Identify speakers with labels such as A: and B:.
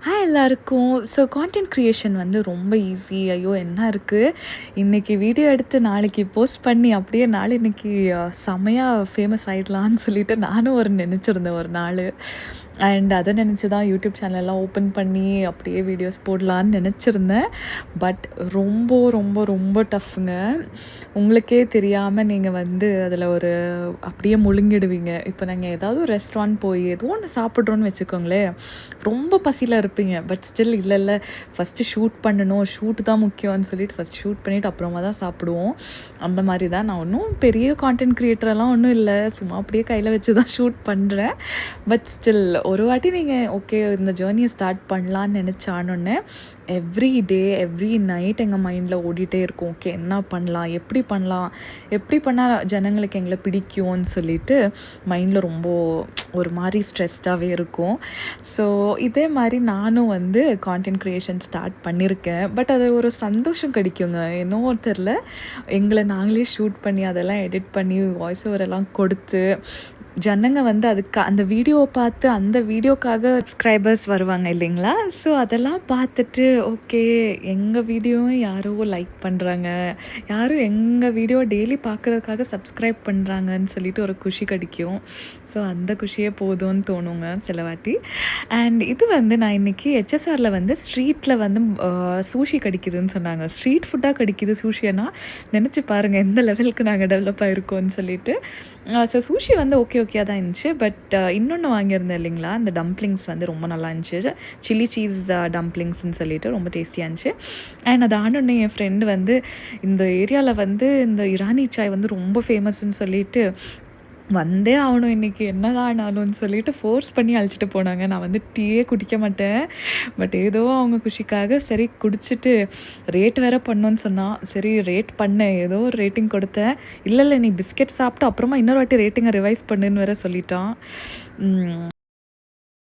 A: Hi எல்லாருக்கும். So content creation வந்து ரொம்ப ஈஸி. ஐயோ! என்ன இருக்குது, இன்றைக்கி வீடியோ எடுத்து நாளைக்கு போஸ்ட் பண்ணி அப்படியே நாளன்னைக்கு செம்மையா ஃபேமஸ் ஆகிடலான்னு சொல்லிட்டு நானும் நினச்சிருந்தேன் ஒரு நாள். அண்ட் அதை நினச்சி தான் யூடியூப் சேனல்லாம் ஓப்பன் பண்ணி அப்படியே வீடியோஸ் போடலான்னு நினச்சிருந்தேன். பட் ரொம்ப ரொம்ப ரொம்ப டஃப்புங்க. உங்களுக்கே தெரியாமல் நீங்கள் வந்து அதில் அப்படியே முழுங்கிடுவீங்க. இப்போ நாங்கள் ஏதாவது ஒரு ரெஸ்டாரண்ட் போய் ஏதோ ஒன்று சாப்பிட்றோன்னு வச்சுக்கோங்களேன், ரொம்ப பசியில் இருப்பீங்க. பட் ஸ்டில் இல்லை ஃபஸ்ட்டு ஷூட் பண்ணணும், ஷூட் தான் முக்கியம்னு சொல்லிட்டு ஃபஸ்ட் ஷூட் பண்ணிவிட்டு அப்புறமா தான் சாப்பிடுவோம். அந்த மாதிரி தான். நான் ஒன்றும் பெரிய கான்டென்ட் க்ரியேட்டரெல்லாம் ஒன்றும் இல்லை, சும்மா அப்படியே கையில் வச்சு தான் ஷூட் பண்ணுறேன். பட் ஸ்டில் ஒரு வாட்டி நீங்கள் ஓகே இந்த ஜேர்னியை ஸ்டார்ட் பண்ணலான்னு நினச்சானோன்னே எவ்ரி டே எவ்ரி நைட் எங்கள் மைண்டில் ஓடிட்டே இருக்கும். ஓகே என்ன பண்ணலாம், எப்படி பண்ணால் ஜனங்களுக்கு எங்களை பிடிக்கும்னு சொல்லிட்டு மைண்டில் ரொம்ப ஒரு மாதிரி ஸ்ட்ரெஸ்டாகவே இருக்கும். ஸோ இதே மாதிரி நானும் வந்து கான்டென்ட் க்ரியேஷன் ஸ்டார்ட் பண்ணியிருக்கேன். பட் அது ஒரு சந்தோஷம் கிடைக்குங்க. என்னவோ தெரில, எங்களை நாங்களே ஷூட் பண்ணி அதெல்லாம் எடிட் பண்ணி வாய்ஸ் ஓவர் எல்லாம் கொடுத்து ஜனங்க வந்து அந்த வீடியோவை பார்த்து அந்த வீடியோக்காக சப்ஸ்கிரைபர்ஸ் வருவாங்க இல்லைங்களா? ஸோ அதெல்லாம் பார்த்துட்டு ஓகே எங்கள் வீடியோவும் யாரோ லைக் பண்ணுறாங்க, யாரும் எங்கள் வீடியோ டெய்லி பார்க்குறதுக்காக சப்ஸ்கிரைப் பண்ணுறாங்கன்னு சொல்லிட்டு ஒரு குஷி கிடைக்கும். ஸோ அந்த குஷியே போதும்னு தோணுங்க சில வாட்டி. அண்ட் இது வந்து நான் இன்றைக்கி ஹெச்எஸ்ஆரில் வந்து ஸ்ட்ரீட்டில் வந்து சூஷி கிடைக்குதுன்னு சொன்னாங்க. ஸ்ட்ரீட் ஃபுட்டாக கிடைக்கிது சூஷியனா, நினச்சி பாருங்கள் எந்த லெவலுக்கு நாங்கள் டெவலப் ஆகிருக்கோன்னு சொல்லிட்டு. ஸோ சூஷி வந்து ஓகே தான் இருந்துச்சு. பட் இன்னொன்று வாங்கியிருந்தேன் இல்லைங்களா, அந்த டம்ப்ளிங்ஸ் வந்து ரொம்ப நல்லா இருந்துச்சு. சில்லி சீஸ் டம்ப்ளிங்ஸ்ன்னு சொல்லிட்டு ரொம்ப டேஸ்டியாக இருந்துச்சு. அண்ட் அது ஆனோடனே என் ஃப்ரெண்டு வந்து இந்த ஏரியாவில் வந்து இந்த இரானி சாய் வந்து ரொம்ப ஃபேமஸ்ன்னு சொல்லிட்டு வந்தே ஆகணும் இன்றைக்கி என்னதான் ஆனாலும்னு சொல்லிட்டு ஃபோர்ஸ் பண்ணி அழைச்சிட்டு போனாங்க. நான் வந்து டீயே குடிக்க மாட்டேன். பட் ஏதோ அவங்க குஷிக்காக சரி குடிச்சிட்டு ரேட் வேறு பண்ணோன்னு சொன்னான். சரி ரேட் பண்ணேன், ஏதோ ஒரு ரேட்டிங் கொடுத்தேன். இல்லை நீ பிஸ்கெட் சாப்பிட்டு அப்புறமா இன்னொரு வாட்டி ரேட்டிங்கை ரிவைஸ் பண்ணுன்னு வேறு சொல்லிட்டான்.